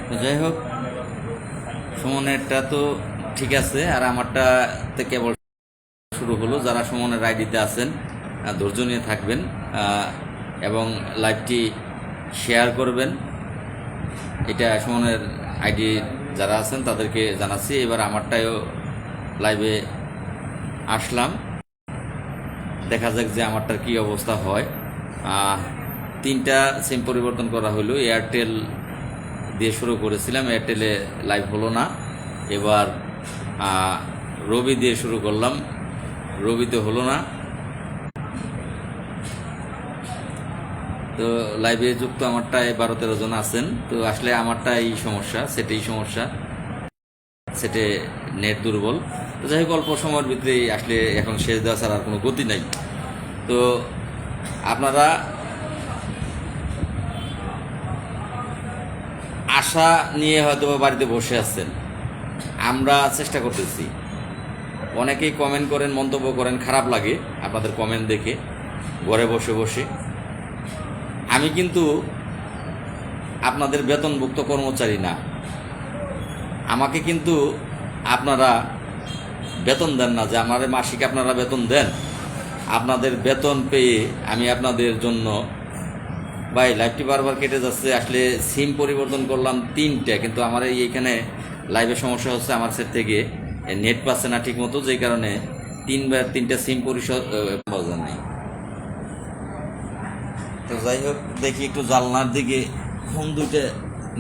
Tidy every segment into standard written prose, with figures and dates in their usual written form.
যাই হোক, সুমনেরটা তো ঠিক আছে, আর আমারটা কেবল শুরু হলো। যারা সুমনের আইডিতে আছেন ধৈর্য নিয়ে থাকবেন এবং লাইভটি শেয়ার করবেন। এটা সুমনের আইডি যারা আছেন তাদেরকে জানাচ্ছি। এবার আমারটাও লাইভে আসলাম, দেখা যাক যে আমারটার কী অবস্থা হয়। 3টা সিম পরিবর্তন করা হলো। এয়ারটেল দিয়ে শুরু করেছিলাম, এয়ারটেলে লাইভ হলো না। এবার রবি দিয়ে শুরু করলাম, রবিতে হলো না। তো লাইভে যুক্ত আমারটায় 12-13 জন আছেন। তো আসলে আমারটা এই সমস্যা, সেটাই সমস্যা, সেটে নেট দুর্বল। তো যাই হোক, অল্প সময়ের ভিতরেই আসলে এখন শেষ দেওয়া ছাড়া আর কোনো গতি নাই। তো আপনারা আশা নিয়ে হয়তো বাড়িতে বসে আছেন, আমরা চেষ্টা করতেছি। অনেকেই কমেন্ট করেন, মন্তব্য করেন, খারাপ লাগে আপনাদের কমেন্ট দেখে ঘরে বসে বসে। আমি কিন্তু আপনাদের বেতনভুক্ত কর্মচারী না, আমাকে কিন্তু আপনারা বেতন দেন না যে আমার মাসিক আপনারা বেতন দেন। আপনাদের বেতন পেয়ে আমি আপনাদের জন্য, ভাই লাইভটি বারবার কেটে যাচ্ছে। আসলে সিম পরিবর্তন করলাম 3টে, কিন্তু আমার এইখানে লাইভের সমস্যা হচ্ছে, আমার সেট থেকে নেট পাচ্ছে না ঠিক মতো, যেই কারণে 3টা সিম পরিশোধ পাওয়া নাই। তো যাই হোক, দেখি একটু জানলার দিকে ফোন দুইটা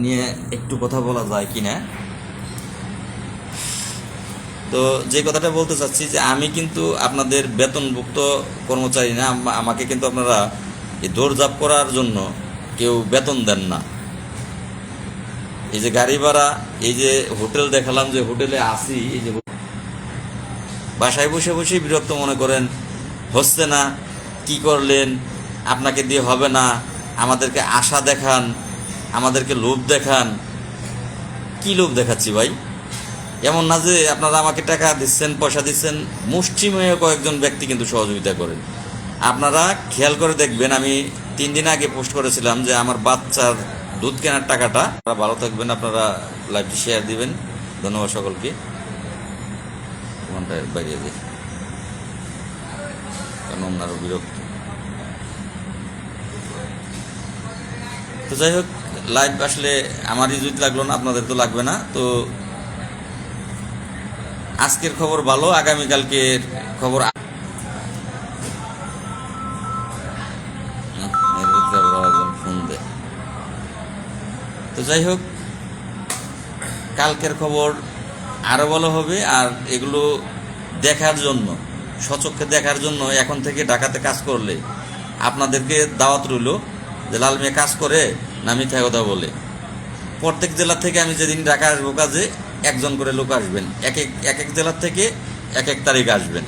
নিয়ে একটু কথা বলা যায় কিনা। তো যে কথাটা বলতে চাচ্ছি যে আমি কিন্তু আপনাদের বেতনভুক্ত কর্মচারী না, আমাকে কিন্তু আপনারা এই দৌড়ঝাঁপ করার জন্য কেউ বেতন দেন না। এই যে গাড়ি ভাড়া, এই যে হোটেল দেখালাম, যে হোটেলে আসি, এই যে বাসায় বসে বসেই বিরক্ত মনে করেন, হচ্ছে না, কি করলেন, আপনাকে দিয়ে হবে না, আমাদেরকে আশা দেখান, আমাদেরকে লোভ দেখান। কি লোভ দেখাচ্ছি ভাই? এমন না যে আপনারা আমাকে টাকা দিচ্ছেন, পয়সা দিচ্ছেন, মুষ্টিমেয় কয়েকজন ব্যক্তি কিন্তু সহযোগিতা করেন। আপনারা খেয়াল করে দেখবেন, আমি 3 দিন আগে পোস্ট করেছিলাম যে আমার বাচ্চার দুধ কেনার টাকাটা। আপনারা ভালো থাকবেন, আপনারা লাইভটি শেয়ার দিবেন। ধন্যবাদ সকলকে। ঘন্টায় বাইরে দিই, কারণ অন্যারও বিরক্ত। তো যাই হোক, লাইভ আসলে আমারই যদি লাগলো না, আপনাদের তো লাগবে না। তো আজকের খবর ভালো, আগামীকালকের খবর ফোন দেয়। তো যাই হোক, কালকের খবর আরও ভালো হবে। আর এগুলো দেখার জন্য, সচক্ষে দেখার জন্য এখন থেকে ঢাকাতে কাজ করলে আপনাদেরকে দাওয়াত রইল যে লাল মিয়া কাজ করে না মিথ্যা কথা বলে। প্রত্যেক জেলা থেকে আমি যেদিন ঢাকা আসবো কাজে, একজন করে লোক আসবেন, এক এক জেলার থেকে এক তারিখ আসবেন,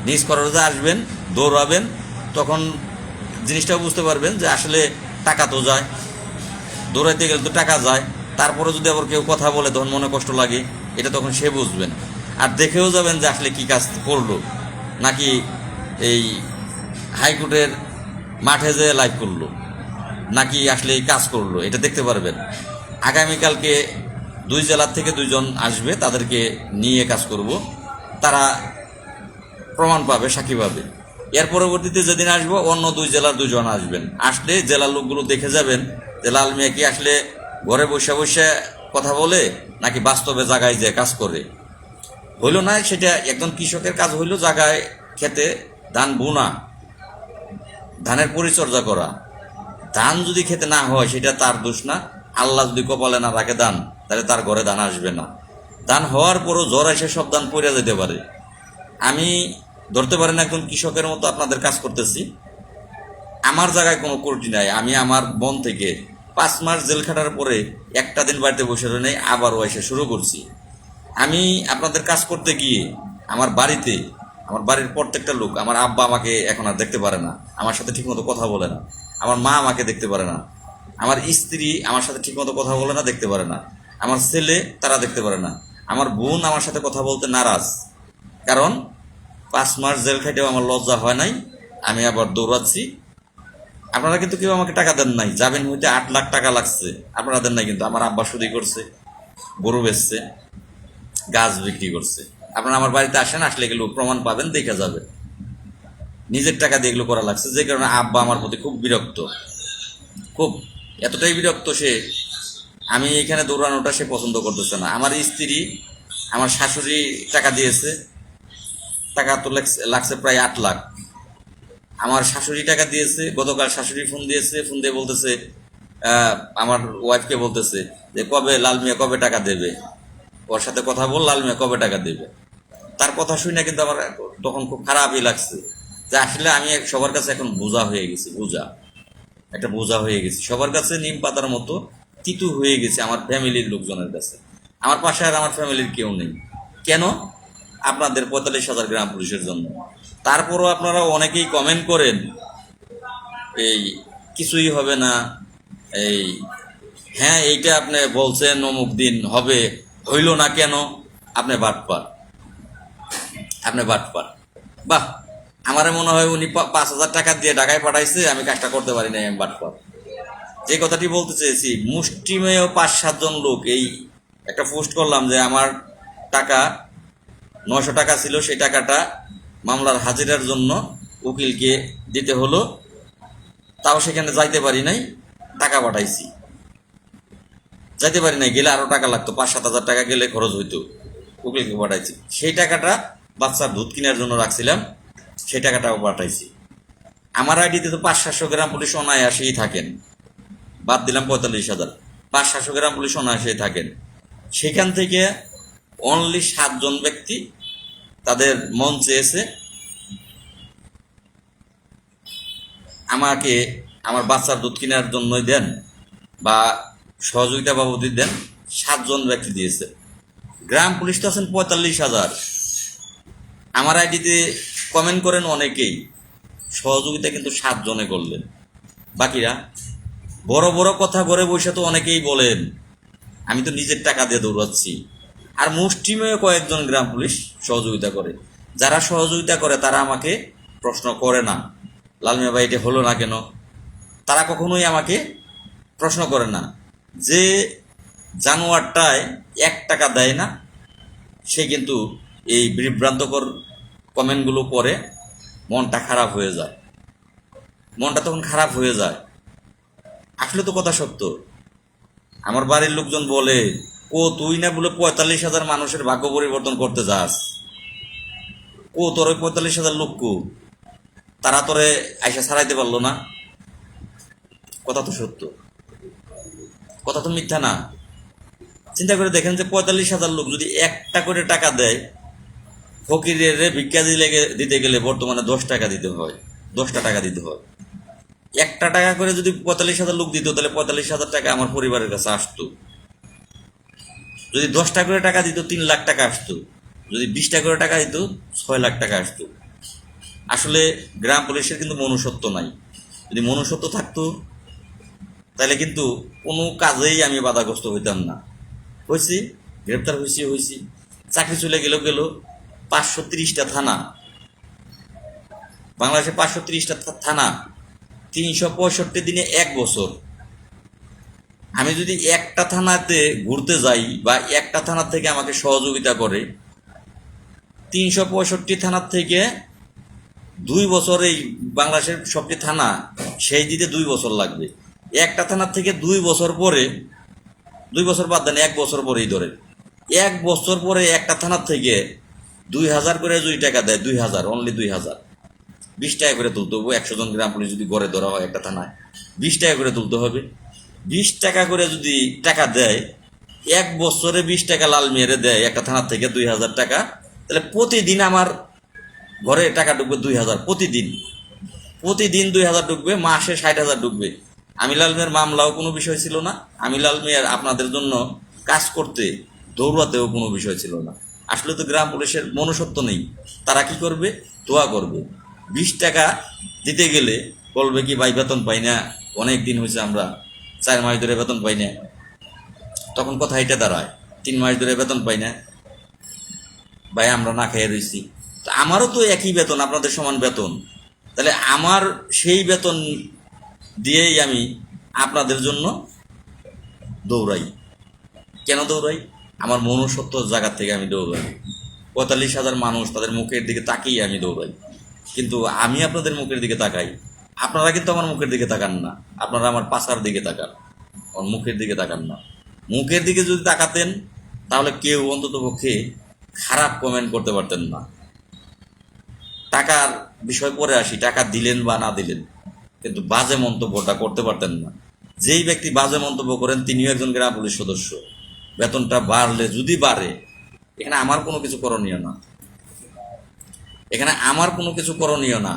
নিজ খরচে আসবেন, দৌড়াবেন। তখন জিনিসটাও বুঝতে পারবেন যে আসলে টাকা তো যায়, দৌড়াইতে গেলে তো টাকা যায়। তারপরে যদি আবার কেউ কথা বলে তখন মনে কষ্ট লাগে, এটা তখন সে বুঝবেন। আর দেখেও যাবেন যে আসলে কি কাজ করলো, নাকি এই হাইকোর্টের মাঠে যেয়ে লাইভ করলো, নাকি আসলে এই কাজ করলো, এটা দেখতে পারবেন। আগামীকালকে 2 জেলার থেকে 2 জন আসবে, তাদেরকে নিয়ে কাজ করব। তারা প্রমাণ পাবে, সাক্ষী পাবে। এর পরবর্তীতে যেদিন আসবো, অন্য 2 জেলার 2 জন আসবেন। আসলে জেলার লোকগুলো দেখে যাবেন যে লাল মিয়া কি আসলে ঘরে বসে বসে কথা বলে, নাকি বাস্তবে জায়গায় যে কাজ করে। হইল না, সেটা একজন কৃষকের কাজ হইল জায়গায় খেতে ধান বোনা, ধানের পরিচর্যা করা। ধান যদি খেতে না হয় সেটা তার দোষ না। আল্লাহ যদি কপালে না রাখে ধান, তাহলে তার ঘরে ধান আসবে না। ধান হওয়ার পরও জ্বর এসে সব ধান পড়ে যেতে পারে। আমি ধরতে পারেন একজন কৃষকের মতো আপনাদের কাজ করতেছি, আমার জায়গায় কোনো ত্রুটি নাই। আমি আমার বন থেকে 5 মাস জেল খাটার পরে একটা দিন বাড়িতে বসে রয়ে নেই, আবারও এসে শুরু করছি। আমি আপনাদের কাজ করতে গিয়ে আমার বাড়িতে, আমার বাড়ির প্রত্যেকটা লোক, আমার আব্বা আমাকে এখন আর দেখতে পারে না, আমার সাথে ঠিকমতো কথা বলে না। আমার মা আমাকে দেখতে পারে না, আমার স্ত্রী আমার সাথে ঠিকমতো কথা বলে না, দেখতে পারে না। আমার ছেলে, তারা দেখতে পারে না। আমার বোন আমার সাথে কথা বলতে নারাজ, কারণ 5 মাস জেল খাইতেও আমার লজ্জা হয় নাই। আমি আবার দৌড়াচ্ছি, আপনারা কিন্তু কেউ আমাকে টাকা দেন নাই, যাবেন হইতে 8 লাখ টাকা লাগছে, আপনারা দেন নাই। কিন্তু আমার আব্বা শুধু করছে, গরু বেচছে, গাছ বিক্রি করছে। আপনারা আমার বাড়িতে আসেন, আসলে এগুলো প্রমাণ পাবেন, দেখে যাবে। নিজের টাকা দিয়ে এগুলো করা লাগছে, যে কারণে আব্বা আমার প্রতি খুব বিরক্ত, খুব এতটাই বিরক্ত সে, আমি এখানে দৌড়ানোটা সে পছন্দ করতেছে না। আমার স্ত্রী, আমার শাশুড়ি টাকা দিয়েছে, টাকা তো লাগছে প্রায় 8 লাখ। আমার শাশুড়ি টাকা দিয়েছে, গতকাল শাশুড়ি ফোন দিয়েছে, ফোন দিয়ে বলতেছে, আমার ওয়াইফকে বলতেছে যে কবে লাল মিয়া কবে টাকা দেবে, ওর সাথে কথা বল, লাল মিয়া কবে টাকা দেবে। তার কথা শুনে কিন্তু আমার তখন খুব খারাপই লাগছে, যে আসলে আমি সবার কাছে এখন বোঝা হয়ে গেছি, একটা বোঝা হয়ে গেছি সবার কাছে, নিম পাতার মতো তিতু হয়ে গেছে আমার ফ্যামিলির লোকজনের কাছে। আমার পাশে আর আমার ফ্যামিলির কেউ নেই। কেন? আপনাদের 45,000 গ্রাম পুলিশের জন্য। তারপরও আপনারা অনেকেই কমেন্ট করেন এই কিছুই হবে না, এই হ্যাঁ এইটা আপনি বলছেন অমুক দিন হবে, হইল না কেন? আপনি বাটপার, আপনি বাটপার। বাহ, আমারে মনে হয় উনি 5,000 টাকা দিয়ে ঢাকায় পাঠাইছে, আমি কাজটা করতে পারি নাই, আমি বাটপার। যে কথাটি বলতে চেয়েছি, মুষ্টিমেয় 5-7 জন লোক, এই একটা পোস্ট করলাম যে আমার টাকা 900 টাকা ছিল, সেই টাকাটা মামলার হাজিরার জন্য উকিলকে দিতে হলো, তাও সেখানে যাইতে পারি নাই, টাকা পাঠাইছি, যাইতে পারি নাই, গেলে আরো টাকা লাগতো, 5-7 হাজার টাকা গেলে খরচ হইতো, উকিলকে পাঠাইছি। সেই টাকাটা বাচ্চার দুধ কেনার জন্য রাখছিলাম, সেই টাকাটাও পাঠাইছি। আমার আইডিতে তো 500-700 গ্রাম পুলিশ অনায়াসেই থাকেন, বাদ দিলাম 45,000, 500-700 গ্রাম পুলিশ অনায়াসেই থাকেন। সেখান থেকে অনলি 7 জন ব্যক্তি তাদের মন চেয়েছে আমাকে আমার বাচ্চার দুধ কেনার জন্যই দেন বা সহযোগিতা বাবদই দেন, 7 জন ব্যক্তি দিয়েছে। গ্রাম পুলিশ তো আছেন 45,000। আমার আইডিতে কমেন্ট করেন অনেকেই, সহযোগিতা কিন্তু 7 জনে করলেন। বাকিরা বড় বড় কথা ঘরে বসে তো অনেকেই বলেন আমি তো নিজের টাকা দিয়ে দৌড়াচ্ছি, আর মুষ্টিমেয় কয়েকজন গ্রাম পুলিশ সহযোগিতা করে। যারা সহযোগিতা করে তারা আমাকে প্রশ্ন করে না লাল মিয়া ভাই এটা হলো না কেন, তারা কখনোই আমাকে প্রশ্ন করে না। যে জানোয়ারটায় 1 টাকা দেয় না, সে কিন্তু এই বিভ্রান্তকর কমেন্টগুলো পরে মনটা খারাপ হয়ে যায়, মনটা তখন খারাপ হয়ে যায়। আসলে তো কথা সত্য। আমার বাড়ির লোকজন বলে, ও তুই না বলে 45,000 মানুষের ভাগ্য পরিবর্তন করতে যাস, ও তোর ওই 45,000 লোক কো, তারা তোরে আইসা ছাড়াইতে পারলো না। কথা তো সত্য, কথা তো মিথ্যা না। চিন্তা করে দেখেন যে 45,000 লোক যদি 1টা করে টাকা দেয়, ফকিরের ভিক্ষা দিতে গেলে বর্তমানে 10 টাকা দিতে হয়, 10টা টাকা দিতে হয়। 1টা টাকা করে যদি 45,000 লোক দিত, তাহলে 45,000 টাকা আমার পরিবারের কাছে আসতো। যদি 10টা করে টাকা দিত 3 লাখ টাকা আসতো, যদি 20টা করে টাকা দিত 6 লাখ টাকা আসতো। আসলে গ্রাম পুলিশের কিন্তু মনুষ্যত্ব নাই। যদি মনুষ্যত্ব থাকতো তাহলে কিন্তু কোনো কাজেই আমি বাধাগ্রস্ত হইতাম না। হয়েছি, গ্রেপ্তার হয়েছি, চাকরি চলে গেল। 530টা থানা, বাংলাদেশে 530টা থানা, 365 দিনে 1 বছর। আমি যদি একটা থানাতে ঘুরতে যাই বা একটা থানা থেকে আমাকে সহযোগিতা করে, 365 থানার থেকে 2 বছর, এই বাংলাদেশের সবটি থানা সেই দিতে 2 বছর লাগবে। একটা থানার থেকে 2 বছর পরে, 2 বছর বাদ দেন, 1 বছর পরেই ধরে, 1 বছর পরে একটা থানার থেকে 2,000 করে যদি টাকা দেয়, 2,000, অনলি 2,000, 20 টাকা করে তুলতে হবে। 100 জন গ্রাম পুলিশ যদি গড়ে ধরা হয় একটা থানায়, 20 টাকা করে তুলতে হবে। 20 টাকা করে যদি টাকা দেয়, 1 বছরে 20 টাকা লাল মেয়েরে দেয় একটা থানার থেকে 2,000 টাকা, তাহলে প্রতিদিন আমার ঘরে টাকা ঢুকবে 2,000, প্রতিদিন 2,000 ঢুকবে, মাসে 60,000 ঢুকবে। আমিলাল মিয়ার মামলাও কোনো বিষয় ছিল না, আমিলাল মিয়ার আপনাদের জন্য কাজ করতে দৌড়াতেও কোনো বিষয় ছিল না। আসলে তো গ্রাম পুলিশের মনুষ্যত্ব নেই। তারা কি করবে? দোয়া করবে। 20 টাকা দিতে গেলে বলবে কি ভাই বেতন পাই না, অনেক দিন হয়েছে, আমরা 4 মাস ধরে বেতন পাই না। তখন কথা এটা দাঁড়ায়, 3 মাস ধরে বেতন পাই না ভাই, আমরা না খেয়ে রয়েছি। তো আমারও তো একই বেতন, আপনাদের সমান বেতন, তাহলে আমার সেই বেতন দিয়েই আমি আপনাদের জন্য দৌড়াই। কেন দৌড়াই? আমার মনুষ্যত্ব জায়গা থেকে আমি দৌড়াই। 45,000 মানুষ তাদের মুখের দিকে তাকিয়ে আমি দৌড়াই, কিন্তু আমি আপনাদের মুখের দিকে তাকাই। আপনারা কিন্তু আমার মুখের দিকে তাকান না, আপনারা আমার পাছার দিকে তাকান, আমার মুখের দিকে তাকান না। মুখের দিকে যদি তাকাতেন তাহলে কেউ অন্তত পক্ষে খারাপ কমেন্ট করতে পারতেন না। টাকার বিষয় পরে আসি, টাকা দিলেন বা না দিলেন, কিন্তু বাজে মন্তব্যটা করতে পারতেন না। যেই ব্যক্তি বাজে মন্তব্য করেন তিনিও একজন গ্রাম পুলিশ সদস্য। বেতনটা বাড়লে যদি বাড়ে, এখানে আমার কোনো কিছু করণীয় না, এখানে আমার কোনো কিছু করণীয় না।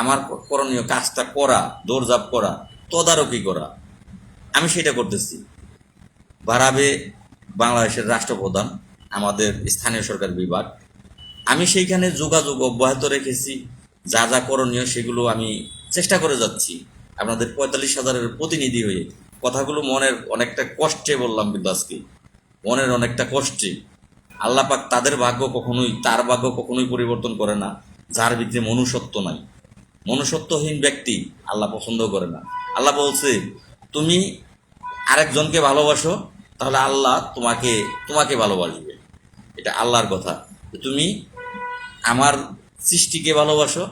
আমার করণীয় কাজটা করা, দৌড়ঝাঁপ করা, তদারকি করা। আমি সেটা করতেছি। বাড়াবে বাংলাদেশের রাষ্ট্রপ্রধান, আমাদের স্থানীয় সরকার বিভাগ। আমি সেইখানে যোগাযোগ অব্যাহত রেখেছি। যা যা করণীয় সেগুলো আমি চেষ্টা করে যাচ্ছি, আপনাদের 45,000-এর প্রতিনিধি হয়ে। কথাগুলো মনের অনেকটা কষ্টে বললাম, কিন্তু আজকে মনের অনেকটা কষ্টে। আল্লাহ পাক তার ভাগ্য কখনোই পরিবর্তন করে না যার ভিতরে মনুষ্যত্ব নাই। মনুষ্যত্বহীন ব্যক্তি আল্লাহ পছন্দ করে না। আল্লাহ বলছে, তুমি আরেকজনকে ভালোবাসো, তাহলে আল্লাহ তোমাকে ভালোবাসবে। এটা আল্লাহর কথা। তুমি আমার সৃষ্টিকে ভালোবাসো,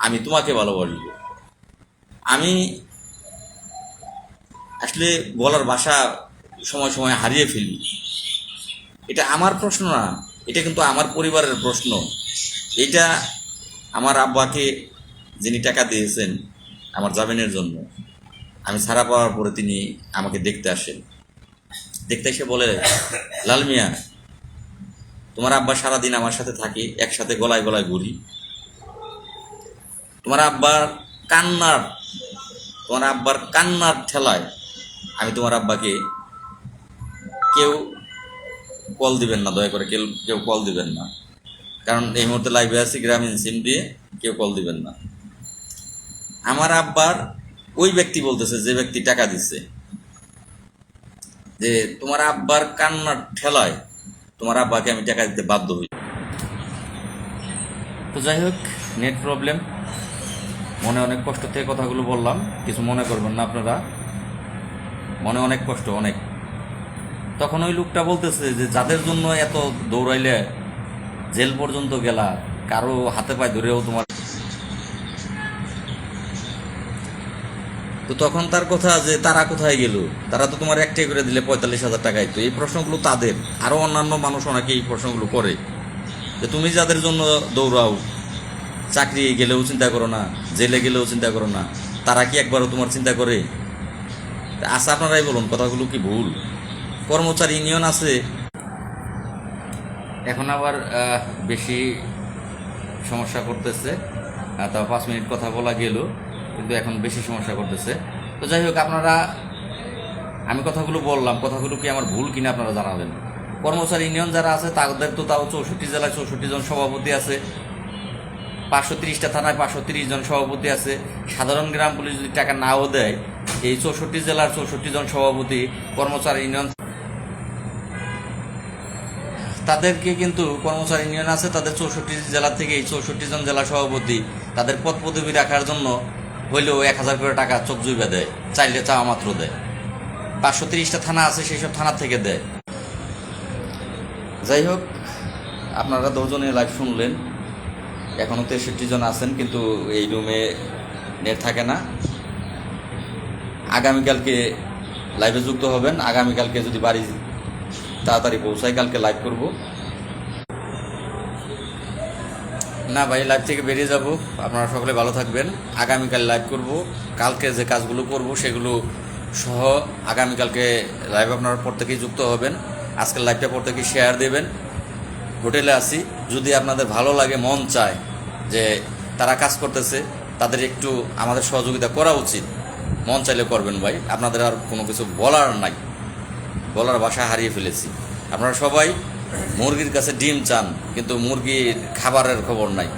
আমি তোমাকে ভালোবাসবো। আমি আসলে বলার ভাষা সময় সময় হারিয়ে ফেলি। এটা আমার প্রশ্ন না, এটা কিন্তু আমার পরিবারের প্রশ্ন। এটা আমার আব্বাকে যিনি টাকা দিয়েছেন আমার জামিনের জন্য, আমি ছাড়া পাওয়ার পরে তিনি আমাকে দেখতে আসেন। দেখতে এসে বলে, লাল মিয়া, তোমার আব্বা সারাদিন আমার সাথে থাকে, একসাথে গলায় গলায় ঘুরি। তোমার আব্বার কান্নার ঠেলায় আমি তোমার আব্বাকে, কেউ কল দিবেন না, দয়া করে কেউ কল দিবেন না, কারণ এই মুহূর্তে লাইভে আছি, গ্রামীণ সিম দিয়ে কেউ কল দিবেন না। আমার আব্বার ওই ব্যক্তি বলতেছে, যে ব্যক্তি টাকা দিচ্ছে, যে তোমার আব্বার কান্নার ঠেলায় তোমার আব্বাকে আমি টাকা দিতে বাধ্য হই। তো যাই হোক, নেট প্রবলেম, মনে অনেক কষ্ট থেকে কথাগুলো বললাম, কিছু মনে করবেন না আপনারা। মনে অনেক কষ্ট, অনেক। তখন ওই লোকটা বলতেছে যে যাদের জন্য এত দৌড়াইলে জেল পর্যন্ত গেলা, কারো হাতে পায়ে ধরেও তোমার। তো তখন তার কথা যে তারা কোথায় গেল, তারা তো তোমার একটাই করে দিলে 45,000 টাকায়। তো এই প্রশ্নগুলো তাদের, আরো অন্যান্য মানুষ অনেকে এই প্রশ্নগুলো করে, যে তুমি যাদের জন্য দৌড়াও, চাকরি গেলেও চিন্তা করো না, জেলে গেলেও চিন্তা করো না, তারা কি একবারও তোমার চিন্তা করে? আচ্ছা, আপনারাই বলুন, কথাগুলো কি ভুল? কর্মচারী ইউনিয়ন আছে, এখন আবার বেশি সমস্যা করতেছে। তাও 5 মিনিট কথা বলা গেল, কিন্তু এখন বেশি সমস্যা করতেছে। তো যাই হোক, আপনারা, আমি কথাগুলো বললাম, কথাগুলো কি আমার ভুল কিনা আপনারা জানাবেন। কর্মচারী ইউনিয়ন যারা আছে তাদের তো তাও 64 জেলায় 64 জন সভাপতি আছে, 530টা থানায় 530 জন সভাপতি আছে। সাধারণ গ্রাম পুলিশ যদি টাকা নাও দেয়, এই 64 জেলার 64 জন সভাপতি কর্মচারী ইউনিয়ন, তাদেরকে কিন্তু কর্মচারী ইউনিয়ন আছে, তাদের 64 জেলা থেকে এই 64 জন জেলা সভাপতি তাদের পদ পদবি রাখার জন্য হইলেও 1,000 করে টাকা চোখ জুইবা দেয়, চাইলে চাওয়া মাত্র দেয়। 530টা থানা আছে, সেই সব থানা থেকে দেয়। যাই হোক, আপনারা 10 জনের লাইভ শুনলেন, এখনও 63 জন আছেন, কিন্তু এই রুমে নেট থাকে না। আগামীকালকে লাইভে যুক্ত হবেন। আগামীকালকে যদি বাড়ি তাড়াতাড়ি পৌঁছাই, কালকে লাইভ করব। না ভাই, লাইভ থেকে বেরিয়ে যাব। আপনারা সকলে ভালো থাকবেন। আগামীকাল লাইভ করব। কালকে যে কাজগুলো করব সেগুলো সহ আগামীকালকে লাইভ আপনারা প্রত্যেকেই যুক্ত হবেন। আজকের লাইভটা প্রত্যেকেই শেয়ার দেবেন। হোটেলে আসি, যদি আপনাদের ভালো লাগে, মন চায় যে তারা কাজ করতেছে, তাদের একটু আমাদের সহযোগিতা করা উচিত, মন চাইলে করবেন ভাই। আপনাদের আর কোনো কিছু বলার নাই, বলার ভাষা হারিয়ে ফেলেছি। আপনারা সবাই মুরগির কাছে ডিম চান, কিন্তু মুরগির খাবারের খবর নাই।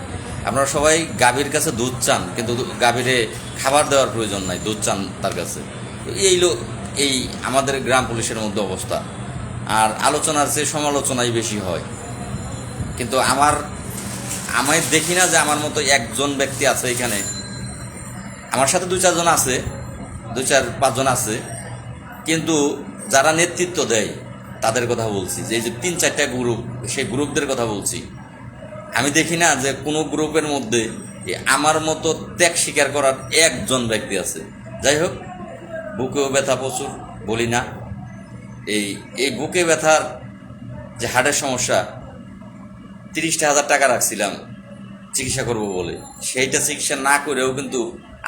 আপনারা সবাই গাভীর কাছে দুধ চান, কিন্তু গাভীরে খাবার দেওয়ার প্রয়োজন নাই, দুধ চান তার কাছে। এই আমাদের গ্রাম পুলিশের মধ্যে অবস্থা। আর আলোচনার চেয়ে সমালোচনাই বেশি হয়। কিন্তু আমি দেখি না যে আমার মতো একজন ব্যক্তি আছে এখানে, আমার সাথে 2-4 জন আছে, 2-4-5 জন আছে, কিন্তু যারা নেতৃত্ব দেয় তাদের কথা বলছি, যে এই যে 3-4টা গ্রুপ, সেই গ্রুপদের কথা বলছি। আমি দেখি না যে কোনো গ্রুপের মধ্যে আমার মতো ত্যাগ স্বীকার করার একজন ব্যক্তি আছে। যাই হোক, বুকেও ব্যথা প্রচুর, বলি না। এই বুকে ব্যথার যে হার্টের সমস্যা, 30,000 টাকা রাখছিলাম চিকিৎসা করব বলে, সেইটা চিকিৎসা না করেও কিন্তু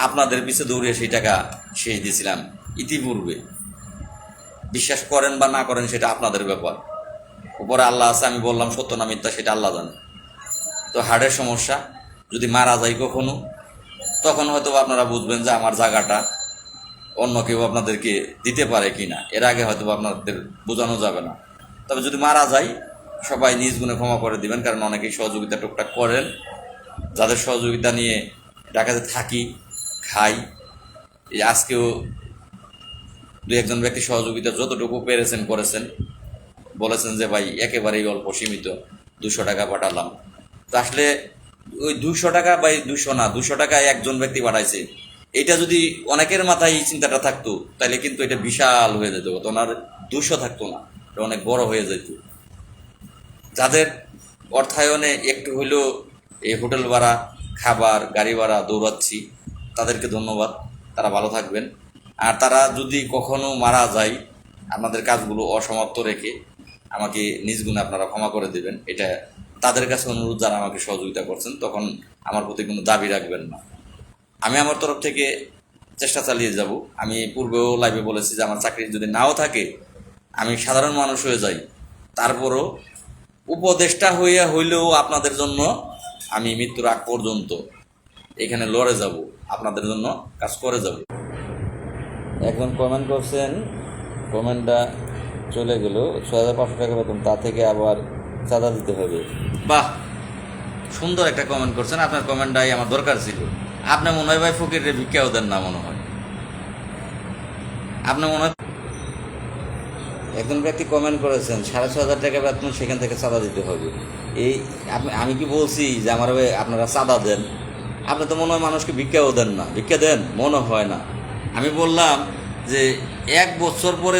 আপনাদের পিছে দৌড়িয়ে সেই টাকা শেষ দিয়েছিলাম ইতিপূর্বে। বিশ্বাস করেন বা না করেন সেটা আপনাদের ব্যাপার, উপরে আল্লাহ আছে। আমি বললাম সত্য না মিথ্যা সেটা আল্লাহ জানে। তো হার্টের সমস্যা, যদি মারা যায় কখনো, তখন হয়তো আপনারা বুঝবেন যে আমার জায়গাটা অন্য কেউ আপনাদেরকে দিতে পারে কিনা। এর আগে হয়তো আপনাদের বোঝানো যাবে না। তবে যদি মারা যায়, সবাই নিজ গুণে ক্ষমা করে দিবেন, কারণ অনেকেই সহযোগিতা টুকটাক করেন। যাদের সহযোগিতা নিয়ে ঢাকাতে থাকি, খাই, এই আজকেও 2-1 জন ব্যক্তি সহযোগিতা যতটুকু পেরেছেন করেছেন, বলেছেন যে ভাই একেবারেই অল্প সীমিত 200 টাকা পাঠালাম। তো আসলে ওই 200 টাকা বা 200 না, 200 টাকা একজন ব্যক্তি পাঠাইছে, এটা যদি অনেকের মাথায় এই চিন্তাটা থাকতো, তাহলে কিন্তু এটা বিশাল হয়ে যেত, ওনার 200 থাকতো না, এটা অনেক বড় হয়ে যেত। যাদের অর্থায়নে একটু হইলেও এই হোটেল ভাড়া, খাবার, গাড়ি ভাড়া দৌড়াচ্ছি, তাদেরকে ধন্যবাদ, তারা ভালো থাকবেন। আর তারা যদি কখনো মারা যায়, আপনাদের কাজগুলো অসমাপ্ত রেখে আমাকে নিজ গুণে আপনারা ক্ষমা করে দেবেন, এটা তাদের কাছে অনুরোধ যারা আমাকে সহযোগিতা করছেন। তখন আমার প্রতি কোনো দাবি রাখবেন না। আমি আমার তরফ থেকে চেষ্টা চালিয়ে যাব। আমি পূর্বেও লাইভে বলেছি যে আমার চাকরি যদি নাও থাকে, আমি সাধারণ মানুষ হয়ে যাই, তারপরও উপদেষ্টা হইলেও আপনাদের জন্য আমি মৃত্যুর আগ পর্যন্ত এখানে লড়ে যাব, আপনাদের জন্য কাজ করে যাব। একজন কমেন্ট করছেন, কমেন্টটা চলে গেল, 6,500 টাকা বেতন, তা থেকে আবার চাঁদা দিতে হবে। বাহ, সুন্দর একটা কমেন্ট করছেন। আপনার কমেন্টটাই আমার দরকার ছিল। আপনার মনে হয় ভাই ফকিরের ভিক্ষাও দেন না, মনে হয় আপনার মনে হয়। একজন ব্যক্তি কমেন্ট করেছেন 6,500 টাকা বেতন, সেখান থেকে চাঁদা দিতে হবে। এই আমি কি বলছি যে আমার আপনারা চাঁদা দেন? আপনি তো মনে হয় মানুষকে ভিক্ষাও দেন না। ভিক্ষা দেন? মনে হয় না। আমি বললাম যে 1 বছর পরে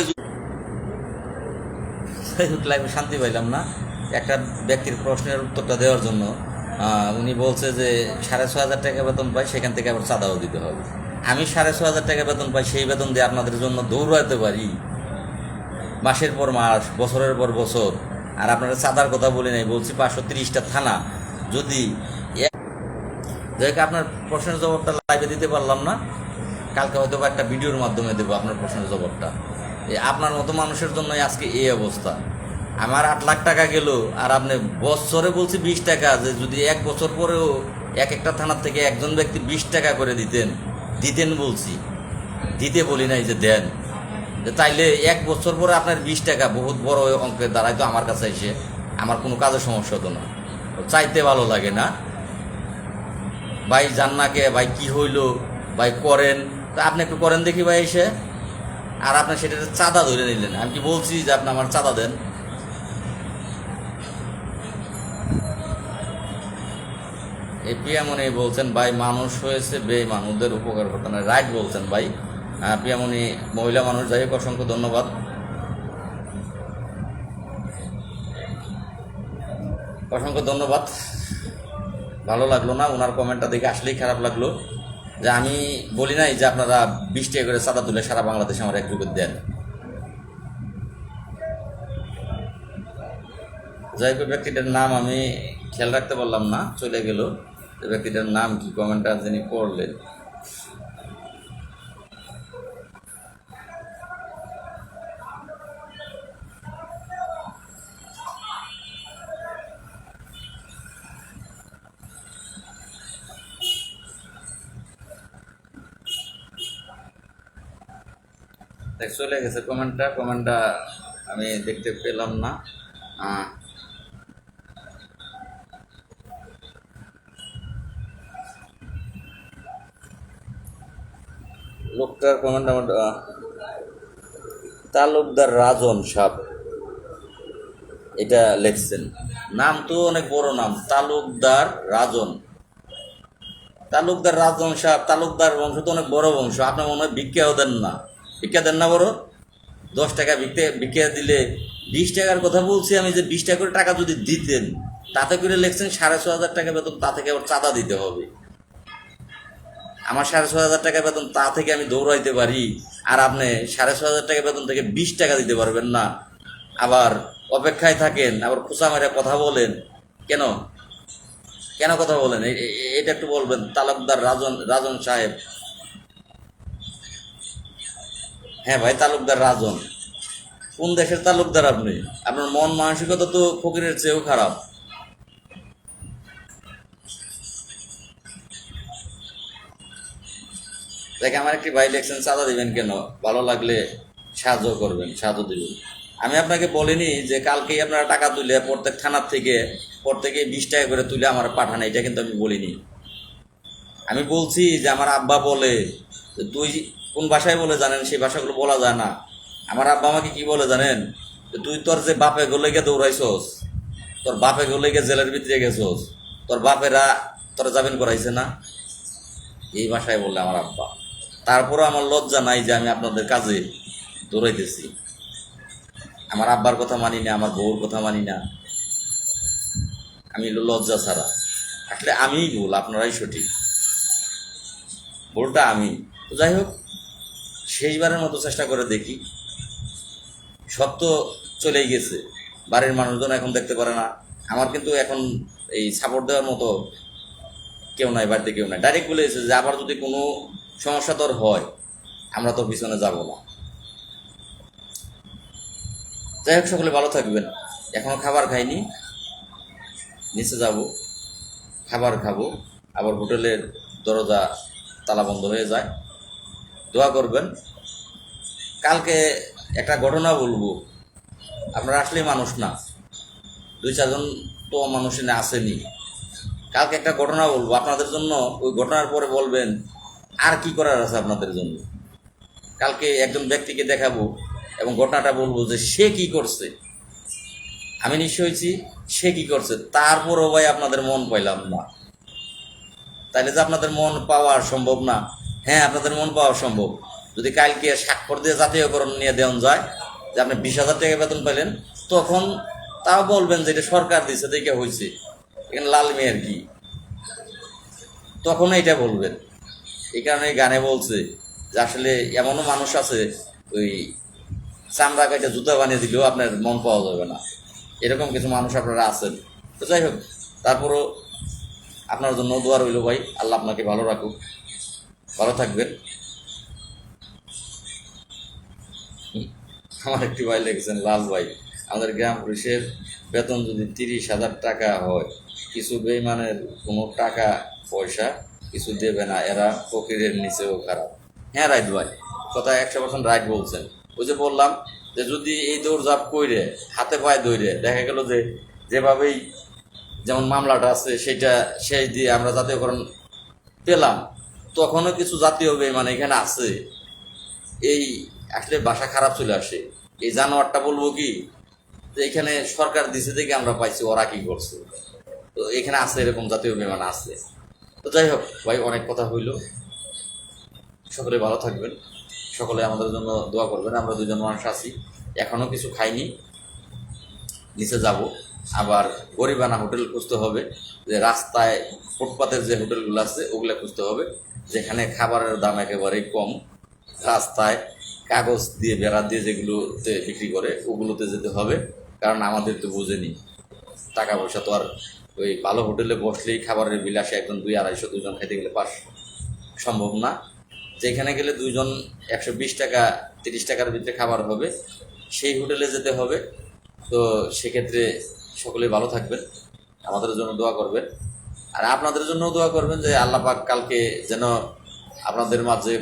লাইফে শান্তি পাইলাম না। একটা ব্যক্তির প্রশ্নের উত্তরটা দেওয়ার জন্য উনি বলছে যে 6,500 টাকা বেতন পাই, সেখান থেকে আবার চাঁদাও দিতে হবে। আমি 6,500 টাকা বেতন পাই, সেই বেতন দিয়ে আপনাদের জন্য দৌড়াতে পারি মাসের পর মাস, বছরের পর বছর। আর আপনারা চাঁদার কথা বলি নাই, বলছি 530টা থানা। যদি যাই আপনার প্রশ্নের জবাবটা লাইভে দিতে পারলাম না, কালকে হয়তো একটা ভিডিওর মাধ্যমে দেবো আপনার প্রশ্নের জবাবটা। আপনার মতো মানুষের জন্যই আজকে এই অবস্থা। আমার 8 লাখ টাকা গেল, আর আপনি বছরে বলছি 20 টাকা, যে যদি 1 বছর পরেও একটা থানার থেকে একজন ব্যক্তি 20 টাকা করে দিতেন বলছি, দিতে বলি নাই যে দেন। তাইলে 1 বছর পরে আপনার 20 টাকা বহুত বড় অঙ্কের দাঁড়াইতো আমার কাছে এসে, আমার কোনো কাজের সমস্যা হতো না। চাইতে ভালো লাগে না ভাই, জান্নাকে ভাই কি হইলো ভাই করেন, তা আপনি একটু করেন দেখি ভাই এসে। আর আপনি সেটা চাঁদা ধরে নিলেন। আমি কি বলছি যে আপনি আমার চাঁদা দেন? এই প্রিয়ামণি বলছেন ভাই মানুষ হয়েছে বেঈমান, ওদের উপকার করতে না। রাইট বলছেন ভাই। প্রিয়ামণি মহিলা মানুষ, যাই হোক অসংখ্য ধন্যবাদ। অসংখ্য ধন্যবাদ। ভালো লাগলো না ওনার কমেন্টটা দেখে, আসলেই খারাপ লাগলো। যে আমি বলি নাই যে আপনারা 20 টাকা করে চাঁদা তুলে সারা বাংলাদেশে আমার 1 রুপিয়া দেন। যাই হোক, ব্যক্তিটার নাম আমি খেয়াল রাখতে পারলাম না, চলে গেল। ব্যক্তিটার নাম কি, কমেন্টটা যিনি করলেন? চলে গেছে কমেন্টটা আমি দেখতে পেলাম না। লোকটার কমেন্ট আমার তালুকদার রাজন সাহেব এটা লেখছেন। নাম তো অনেক বড় নাম, তালুকদার রাজন। তালুকদার রাজন সাহেব, তালুকদার বংশ তো অনেক বড় বংশ, আপনার মনে হয় ভিক্ষাও দেন না? ভিক্ষা দেন না বড়? 10 টাকা ভিক্ষা দিলে, 20 টাকার কথা বলছি আমি, যে 20 টাকা করে টাকা যদি দিতেন, তাতে করে লিখছেন 6,500 টাকা বেতন, তা থেকে আবার চাঁদা দিতে হবে। আমার 6,500 টাকা বেতন, তা থেকে আমি দৌড়াইতে পারি, আর আপনি 6,500 টাকা বেতন থেকে 20 টাকা দিতে পারবেন না, আবার অপেক্ষায় থাকেন, আবার খোঁচা মেরে কথা বলেন কেন? কেন কথা বলেন? এটা একটু বলবেন। তালুকদার রাজন, রাজন সাহেব। হ্যাঁ ভাই, তালুকদার রাজন। কোন দেশের তালুকদার আপনি? আপনার মন মানসিকতা তো ফকিরের চেয়েও খারাপ। দেখে আমার একটি ভাই লেখছেন চাঁদা দিবেন কেন, ভালো লাগলে সাহায্য করবেন, সাহায্য দিবেন। আমি আপনাকে বলিনি যে কালকেই আপনারা টাকা তুলে প্রত্যেক থানার থেকে প্রত্যেকে 20 টাকা করে তুলে আমার পাঠান, এটা কিন্তু আমি বলিনি। আমি বলছি যে আমার আব্বা বলে, যে তুই কোন ভাষায় বলে জানেন, সেই ভাষাগুলো বলা যায় না। আমার আব্বা আমাকে কি বলে জানেন? যে তুই তোর যে বাপে গলে গিয়ে দৌড়াইছস, তোর বাপে গলে গিয়ে জেলের ভিতরে গেছস, তোর বাপেরা তোর জামিন করাইছে না, এই ভাষায় বললে আমার আব্বা। তারপরও আমার লজ্জা নাই যে আমি আপনাদের কাজে দৌড়াইতেছি। আমার আব্বার কথা মানি না, আমার বউর কথা মানি না, আমি লজ্জা ছাড়া। আসলে আমিই ভুল, আপনারাই সঠিক, ভুলটা আমি। তো যাই হোক, শেষবারের মতো চেষ্টা করে দেখি। সব তো চলেই গেছে, বাড়ির মানুষজন এখন দেখতে পারে না। আমার কিন্তু এখন এই সাপোর্ট দেওয়ার মতো কেউ নাই, বাড়িতে কেউ নাই। ডাইরেক্ট বলে এসেছে যে আবার যদি কোনো সমস্যা তোর হয়, আমরা তোর পিছনে যাব না। যাই হোক, সকলে ভালো থাকবেন। এখনো খাবার খাইনি, নিচে যাব, খাবার খাবো। আবার হোটেলের দরজা তালা বন্ধ হয়ে যায়। দোয়া করবেন। কালকে একটা ঘটনা বলবো, আপনারা আসলেই মানুষ না, 2-4 জন তো মানুষ এনে আসেনি। কালকে একটা ঘটনা বলবো আপনাদের জন্য, ওই ঘটনার পরে বলবেন আর কি করার আছে আপনাদের জন্য। কালকে একজন ব্যক্তিকে দেখাবো এবং ঘটনাটা বলবো যে সে কি করছে। আমি নিশ্চয় হয়েছি সে কি করছে, তারপরও ভাই আপনাদের মন পাইলাম না। তাইলে যে আপনাদের মন পাওয়া সম্ভব না? হ্যাঁ, আপনাদের মন পাওয়া সম্ভব যদি কালকে স্বাক্ষর দিয়ে জাতীয়করণ নিয়ে দেওয়া যায় যে আপনি 20,000 টাকা বেতন পেলেন, তখন তাও বলবেন যে এটা সরকার দিচ্ছে দেখে হয়েছে, এখানে লাল মেয়ের কি, তখন এইটা বলবেন। এই কারণে গানে বলছে যে আসলে এমনও মানুষ আছে, ওই চামড়া কাটে জুতা বানিয়ে দিলেও আপনার মন পাওয়া যাবে না, এরকম কিছু মানুষ আপনারা আছেন। তো যাই হোক, তারপরও আপনার জন্য দোয়া রইল ভাই, আল্লাহ আপনাকে ভালো রাখুক, ভালো থাকবেন। আমার একটি ভাই লিখেছেন, লাল ভাই, আমাদের গ্রাম পুলিশের বেতন যদি 30,000 টাকা হয়, কিছু বেইমানের কোনো টাকা পয়সা কিছু দেবে না, এরা ফকিরের নিচেও খারাপ। হ্যাঁ রাইট ভাই, কথা 100% রাইট বলছেন। ওই যে বললাম যে যদি এই দৌড়ঝাঁপ কইরে হাতে পায়ে দৌড়ে দেখা গেল যে যেভাবেই, যেমন মামলাটা আছে সেটা শেষ দিয়ে আমরা জাতীয়করণ পেলাম, তখনও কিছু জাতীয় বেইমান এখানে আছে, এই আসলে বাসা খারাপ চলে আসে। এই জানোয়ারটা বলবো কি যে এখানে সরকার দিছে দেখে আমরা পাইছি, ওরা কি করছে। তো এখানে আছে, এরকম জাতীয় বিমান আছে। তো যাই হোক ভাই, অনেক কথা হইল। সকলে ভালো থাকবেন, সকলে আমাদের জন্য দোয়া করবেন। আমরা 2 জন মানুষ আছি, এখনো কিছু খাইনি, নিচে যাব। আবার গরিবানা হোটেল খুঁজতে হবে, যে রাস্তায় ফুটপাতের যে হোটেলগুলো আছে ওগুলো খুঁজতে হবে, যেখানে খাবারের দাম একেবারেই কম। রাস্তায় কাগজ দিয়ে বেড়া দিয়ে যেগুলোতে বিক্রি করে ওগুলোতে যেতে হবে, কারণ আমাদের তো বুঝেনি টাকা পয়সা তো আর ওই ভালো হোটেলে বসলেই খাবারের বিল আসে, একজন 200-250, 2 জন খেতে গেলে 500 সম্ভব না। যেখানে গেলে 2 জন 120 টাকা 30 টাকার ভিতরে খাবার হবে, সেই হোটেলে যেতে হবে। তো সেক্ষেত্রে সকলে ভালো থাকবেন, আমাদের জন্য দোয়া করবেন, আর আপনাদের জন্য দোয়া করবেন যে আল্লাহ পাক কালকে যেন আপনাদের মাঝে